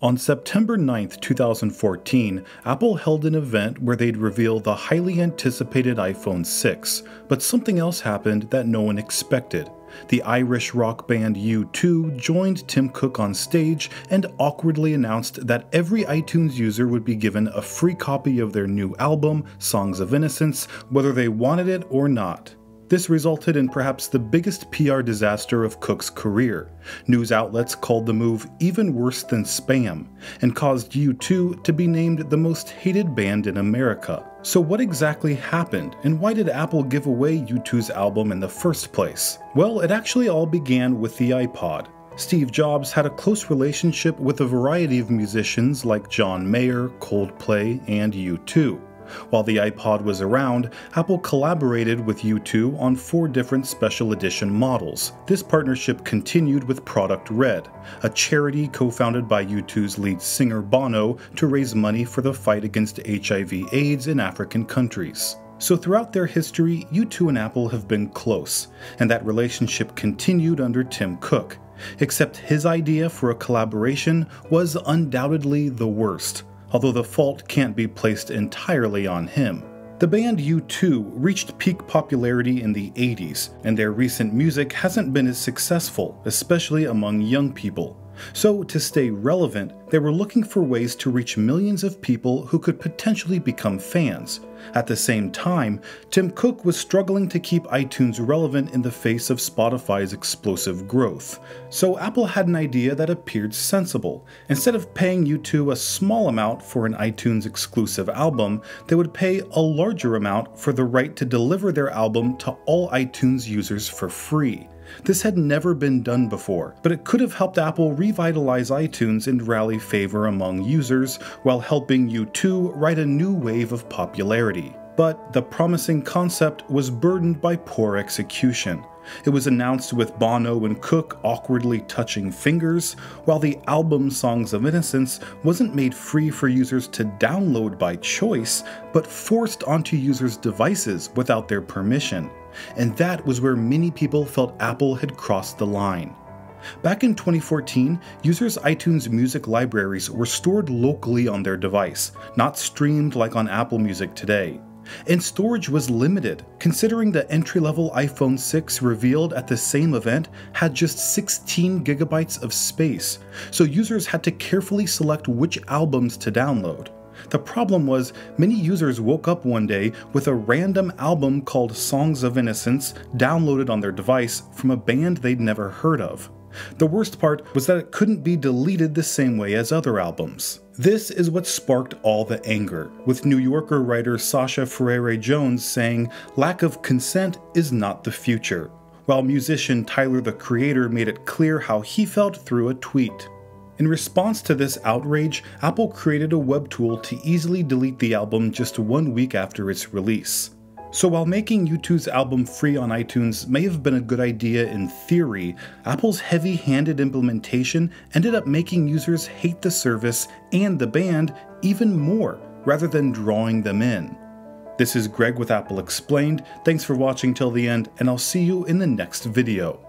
On September 9th, 2014, Apple held an event where they'd reveal the highly anticipated iPhone 6, but something else happened that no one expected. The Irish rock band U2 joined Tim Cook on stage and awkwardly announced that every iTunes user would be given a free copy of their new album, Songs of Innocence, whether they wanted it or not. This resulted in perhaps the biggest PR disaster of Cook's career. News outlets called the move even worse than spam, and caused U2 to be named the most hated band in America. So what exactly happened, and why did Apple give away U2's album in the first place? Well, it actually all began with the iPod. Steve Jobs had a close relationship with a variety of musicians like John Mayer, Coldplay, and U2. While the iPod was around, Apple collaborated with U2 on 4 different special edition models. This partnership continued with Product Red, a charity co-founded by U2's lead singer Bono to raise money for the fight against HIV/AIDS in African countries. So throughout their history, U2 and Apple have been close, and that relationship continued under Tim Cook. Except his idea for a collaboration was undoubtedly the worst, although the fault can't be placed entirely on him. The band U2 reached peak popularity in the 80s, and their recent music hasn't been as successful, especially among young people. So, to stay relevant, they were looking for ways to reach millions of people who could potentially become fans. At the same time, Tim Cook was struggling to keep iTunes relevant in the face of Spotify's explosive growth. So Apple had an idea that appeared sensible. Instead of paying U2 a small amount for an iTunes exclusive album, they would pay a larger amount for the right to deliver their album to all iTunes users for free. This had never been done before, but it could have helped Apple revitalize iTunes and rally favor among users, while helping U2 ride a new wave of popularity. But the promising concept was burdened by poor execution. It was announced with Bono and Cook awkwardly touching fingers, while the album Songs of Innocence wasn't made free for users to download by choice, but forced onto users' devices without their permission. And that was where many people felt Apple had crossed the line. Back in 2014, users' iTunes music libraries were stored locally on their device, not streamed like on Apple Music today. And storage was limited, considering the entry-level iPhone 6 revealed at the same event had just 16 gigabytes of space, so users had to carefully select which albums to download. The problem was, many users woke up one day with a random album called Songs of Innocence downloaded on their device from a band they'd never heard of. The worst part was that it couldn't be deleted the same way as other albums. This is what sparked all the anger, with New Yorker writer Sasha Ferreira Jones saying, "Lack of consent is not the future," while musician Tyler the Creator made it clear how he felt through a tweet. In response to this outrage, Apple created a web tool to easily delete the album just 1 week after its release. So while making U2's album free on iTunes may have been a good idea in theory, Apple's heavy-handed implementation ended up making users hate the service and the band even more, rather than drawing them in. This is Greg with Apple Explained. Thanks for watching till the end, and I'll see you in the next video.